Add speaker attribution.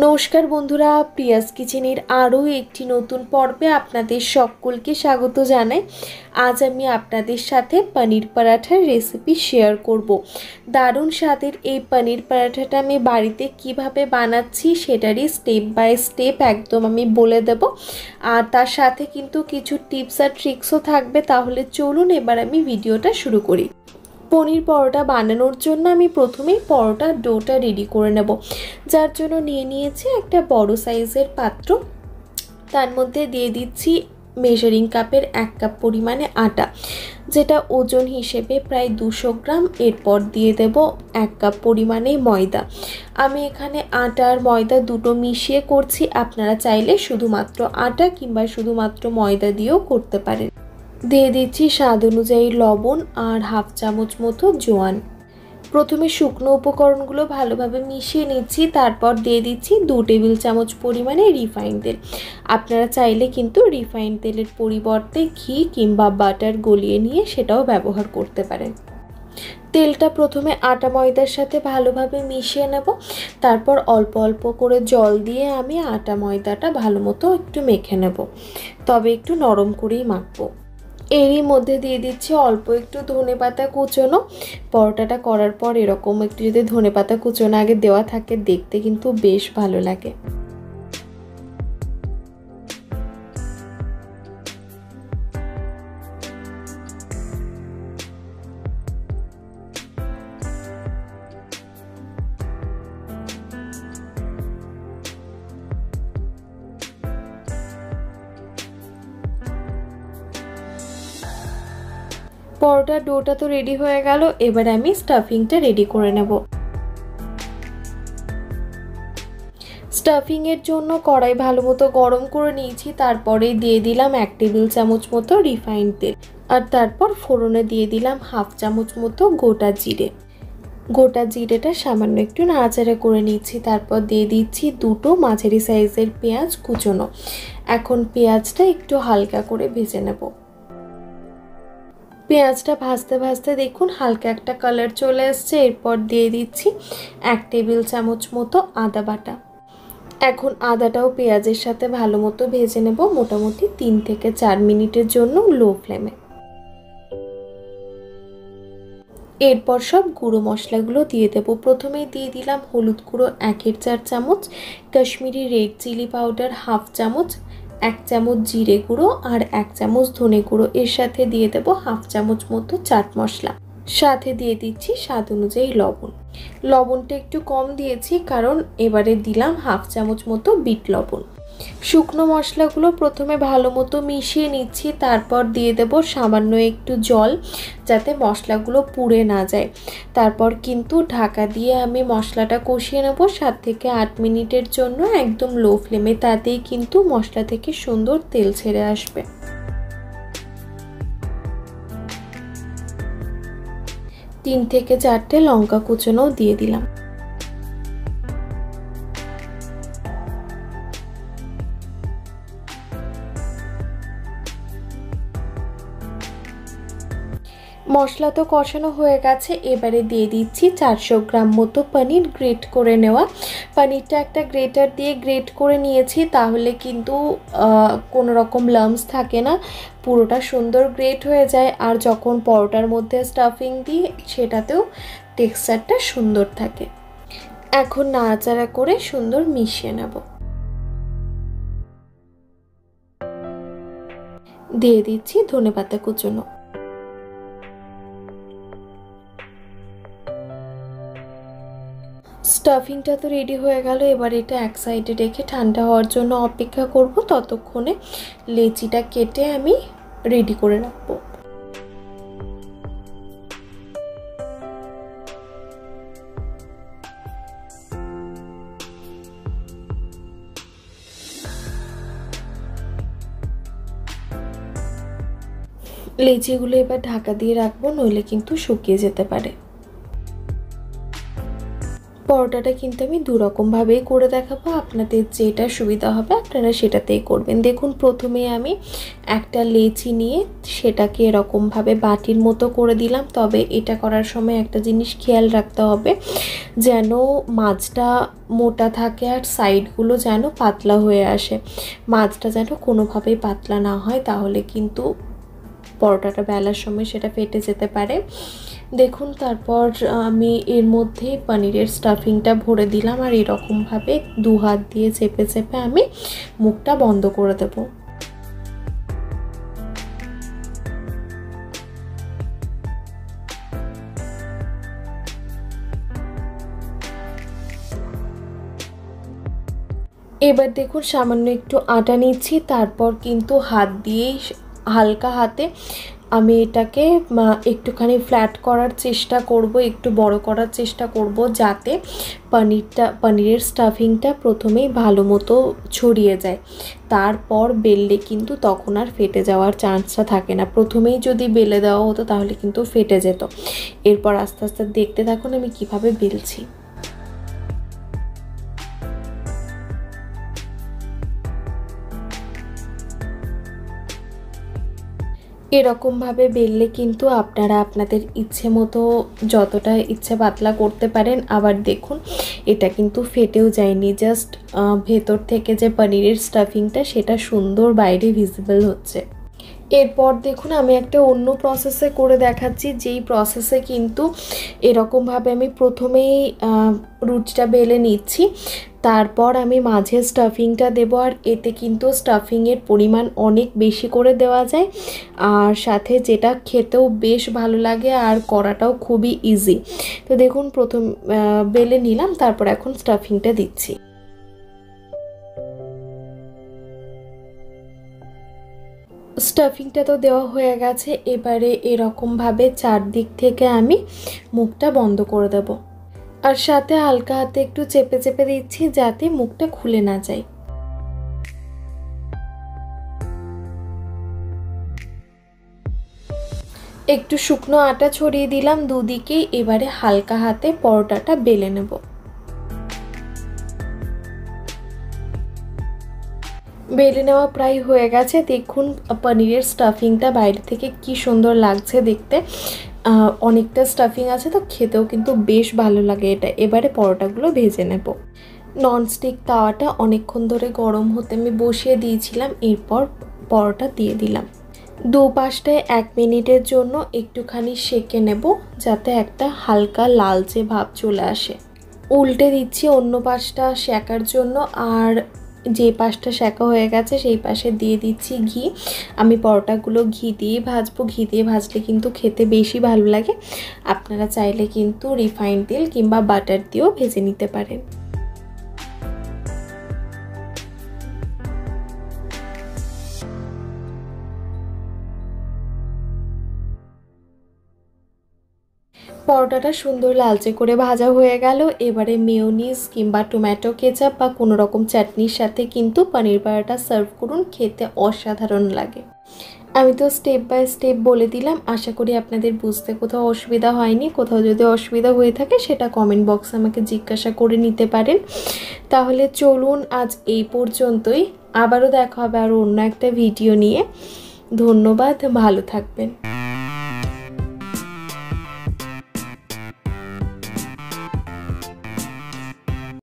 Speaker 1: নমস্কার বন্ধুরা, প্রিয়াস কিচেনের আরও একটি নতুন পর্বে আপনাদের সকলকে স্বাগত জানাই। আজ আমি আপনাদের সাথে পনির পরাঠার রেসিপি শেয়ার করব। দারুণ স্বাদের এই পনির পরাঠাটা আমি বাড়িতে কিভাবে বানাচ্ছি সেটারই স্টেপ বাই স্টেপ একদম আমি বলে দেব। আর তার সাথে কিন্তু কিছু টিপস আর ট্রিক্সও থাকবে। তাহলে চলুন এবার আমি ভিডিওটা শুরু করি। পনির পরোটা বানানোর জন্য আমি প্রথমেই পরোটার ডোটা রেডি করে নেব। যার জন্য নিয়ে নিয়েছি একটা বড় সাইজের পাত্র। তার মধ্যে দিয়ে দিচ্ছি মেজারিং কাপের 1 কাপ পরিমাণে আটা, যেটা ওজন হিসেবে প্রায় 200 গ্রাম। এরপর দিয়ে দেব 1 কাপ পরিমাণে ময়দা। আমি এখানে আটা আর ময়দা দুটো মিশিয়ে করছি। আপনারা চাইলে শুধুমাত্র আটা কিংবা শুধুমাত্র ময়দা দিয়েও করতে পারেন। দিয়ে দিচ্ছি স্বাদ অনুযায়ী লবণ আর হাফ চামচ মতো জোয়ান। প্রথমে শুকনো উপকরণগুলো ভালোভাবে মিশিয়ে নিচ্ছি। তারপর দিয়ে দিচ্ছি 2 টেবিল চামচ পরিমাণে রিফাইন তেল। আপনারা চাইলে কিন্তু রিফাইন তেলের পরিবর্তে ঘি কিংবা বাটার গলিয়ে নিয়ে সেটাও ব্যবহার করতে পারেন। তেলটা প্রথমে আটা ময়দার সাথে ভালোভাবে মিশিয়ে নেব। তারপর অল্প অল্প করে জল দিয়ে আমি আটা ময়দাটা ভালো মতো একটু মেখে নেব, তবে একটু নরম করেই মাখবো। এরই মধ্যে দিয়ে দিচ্ছি অল্প একটু ধনেপাতা কুচোনো। পরোটাটা করার পর এরকম একটু যদি ধনেপাতা কুচোনো আগে দেওয়া থাকে, দেখতে কিন্তু বেশ ভালো লাগে। পরোটার ডোটা তো রেডি হয়ে গেল। এবার আমি স্টাফিংটা রেডি করে নেব। স্টাফিংয়ের জন্য কড়াই ভালো মতো গরম করে নিয়েছি। তারপরে দিয়ে দিলাম 1 টেবিল চামচ মতো রিফাইন তেল। আর তারপর ফোড়নে দিয়ে দিলাম হাফ চামচ মতো গোটা জিরে। গোটা জিরেটা সামান্য একটু নাড়াচাড়া করে নিচ্ছি। তারপর দিয়ে দিচ্ছি 2টো মাঝারি সাইজের পেঁয়াজ কুচোনো। এখন পেঁয়াজটা একটু হালকা করে ভেজে নেব। পেঁয়াজটা ভাজতে ভাজতে দেখুন হালকা একটা কালার চলে আসছে। এরপর দিয়ে দিচ্ছি 1 টেবিল চামচ মতো আদা বাটা। এখন আদাটাও পেঁয়াজের সাথে ভালো মতো ভেজে নেব, মোটামুটি 3 থেকে 4 মিনিটের জন্য লো ফ্লেমে। এরপর সব গুঁড়ো মশলাগুলো দিয়ে দেব। প্রথমেই দিয়ে দিলাম হলুদ গুঁড়ো 1/4 চামচ, Kashmiri red chilli powder half চামচ, 1 চামচ জিরে গুঁড়ো আর 1 চামচ ধনে গুঁড়ো। এর সাথে দিয়ে দেব হাফ চামচ মতো চাট মশলা। সাথে দিয়ে দিচ্ছি স্বাদ অনুযায়ী লবণ। লবণটা একটু কম দিয়েছি কারণ এবারে দিলাম হাফ চামচ মতো বিট লবণ। শুকনো মশলাগুলো প্রথমে ভালো মতো মিশিয়ে নিচ্ছি। তারপর দিয়ে দেব সামান্য একটু জল, যাতে মশলাগুলো পুড়ে না যায়। তারপর কিন্তু ঢাকা দিয়ে আমি মশলাটা কষিয়ে নেব 7 থেকে 8 মিনিটের জন্য, একদম লো ফ্লেমে। তাতেই কিন্তু মশলা থেকে সুন্দর তেল ছেড়ে আসবে। 3 থেকে 4টে লঙ্কা কুচোনো দিয়ে দিলাম। মশলা তো কষানো হয়ে গেছে। এবারে দিয়ে দিচ্ছি 400 গ্রাম মতো পনির, গ্রেট করে নেওয়া। পনিরটা একটা গ্রেটার দিয়ে গ্রেট করে নিয়েছি, তাহলে কিন্তু কোনো রকম লাম্পস থাকে না, পুরোটা সুন্দর গ্রেট হয়ে যায়। আর যখন পরোটার মধ্যে স্টাফিং দিই সেটাতেও টেক্সচারটা সুন্দর থাকে। এখন নাড়াচাড়া করে সুন্দর মিশিয়ে নেব। দিয়ে দিচ্ছি ধনেপাতা কুচোনো। স্টাফিংটা তো রেডি হয়ে গেল। এবার এটা এক সাইডে রেখে ঠান্ডা হওয়ার জন্য অপেক্ষা করব। ততক্ষণে লেচিটা কেটে আমি রেডি করে রাখবো। লেচিগুলো এবার ঢাকা দিয়ে রাখবো, নইলে কিন্তু শুকিয়ে যেতে পারে। পরোটাটা কিন্তু আমি দুরকমভাবেই করে দেখাবো, আপনাদের যেটা সুবিধা হবে আপনারা সেটাতেই করবেন। দেখুন প্রথমে আমি একটা লেচি নিয়ে সেটাকে এরকমভাবে বাটির মতো করে দিলাম। তবে এটা করার সময় একটা জিনিস খেয়াল রাখতে হবে, যেন মাঝটা মোটা থাকে আর সাইডগুলো যেন পাতলা হয়ে আসে। মাঝটা যেন কোনোভাবেই পাতলা না হয়, তাহলে কিন্তু পরোটাটা বেলার সময় সেটা ফেটে যেতে পারে। দেখুন তারপর আমি এর মধ্যে পনিরের স্টাফিংটা ভরে দিলাম আর এরকমভাবে দু হাত দিয়ে চেপে চেপে আমি মুখটা বন্ধ করে দেব। এবার দেখুন সামান্য একটু আটা নিচ্ছি, তারপর কিন্তু হাত দিয়েই হালকা হাতে আমি এটাকে একটুখানি ফ্ল্যাট করার চেষ্টা করব, একটু বড় করার চেষ্টা করব, যাতে পনিরের স্টাফিংটা প্রথমেই ভালো মতো ছড়িয়ে যায়। তারপর বেললে কিন্তু তখন আর ফেটে যাওয়ার চান্সটা থাকে না। প্রথমেই যদি বেলে দেওয়া হতো তাহলে কিন্তু ফেটে যেত। এরপর আস্তে আস্তে দেখতে থাকুন আমি কিভাবে বেলছি। এরকমভাবে বেললে কিন্তু আপনারা আপনাদের ইচ্ছে মতো যতটা ইচ্ছে পাতলা করতে পারেন। আবার দেখুন এটা কিন্তু ফেটেও যায়নি, জাস্ট ভেতর থেকে যে পনিরের স্টাফিংটা সেটা সুন্দর বাইরে ভিজিবল হচ্ছে। এরপর দেখুন আমি একটা অন্য প্রসেসে করে দেখাচ্ছি, যেই প্রসেসে কিন্তু এরকমভাবে আমি প্রথমেই রুটিটা বেলে নিচ্ছি, তারপর আমি মাঝে স্টাফিংটা দেবো। আর এতে কিন্তু স্টাফিংয়ের পরিমাণ অনেক বেশি করে দেওয়া যায়, আর সাথে যেটা খেতেও বেশ ভালো লাগে আর করাটাও খুবই ইজি। তো দেখুন প্রথম বেলে নিলাম, তারপর এখন স্টাফিংটা দিচ্ছি। স্টাফিংটা তো দেওয়া হয়ে গেছে, এবারে এরকমভাবে চারদিক থেকে আমি মুখটা বন্ধ করে দেব, আর সাথে হালকা হাতে একটু চেপে চেপে দিচ্ছি যাতে মুখটা খুলে না যায়। একটু শুকনো আটা ছড়িয়ে দিলাম দুদিকেই, এবারে হালকা হাতে পরোটাটা বেলে নেব। বেলে নেওয়া প্রায় হয়ে গেছে। দেখুন পনিরের স্টাফিংটা বাইরে থেকে কি সুন্দর লাগছে দেখতে, অনেকটা স্টাফিং আছে তো খেতেও কিন্তু বেশ ভালো লাগে এটা। এবারে পরোটাগুলো ভেজে নেব। ননস্টিক তাওয়াটা অনেকক্ষণ ধরে গরম হতে আমি বসিয়ে দিয়েছিলাম, এরপর পরোটা দিয়ে দিলাম। দু পাশটায় 1 মিনিটের জন্য একটুখানি সেঁকে নেব, যাতে একটা হালকা লালচে ভাব চলে আসে। উল্টে দিচ্ছি অন্য পাশটা সেঁকার জন্য, আর যে পাশটা সেঁকা হয়ে গেছে সেই পাশে দিয়ে দিচ্ছি ঘি। আমি পরোটাগুলো ঘি দিয়ে ভাজবো, ঘি দিয়ে ভাজলে কিন্তু খেতে বেশি ভালো লাগে। আপনারা চাইলে কিন্তু রিফাইন্ড তেল কিংবা বাটার দিয়েও ভেজে নিতে পারেন। পরোটাটা সুন্দর লালচে করে ভাজা হয়ে গেল। এবারে মেয়োনিজ কিংবা টমেটো কেচাপ বা কোনো রকম চাটনির সাথে কিন্তু পনির পরোটা সার্ভ করুন, খেতে অসাধারণ লাগে। আমি তো স্টেপ বাই স্টেপ বলে দিলাম, আশা করি আপনাদের বুঝতে কোথাও অসুবিধা হয়নি। কোথাও যদি অসুবিধা হয়ে থাকে সেটা কমেন্ট বক্সে আমাকে জিজ্ঞাসা করে নিতে পারেন। তাহলে চলুন আজ এই পর্যন্তই, আবারও দেখা হবে আরও অন্য একটা ভিডিও নিয়ে। ধন্যবাদ, ভালো থাকবেন।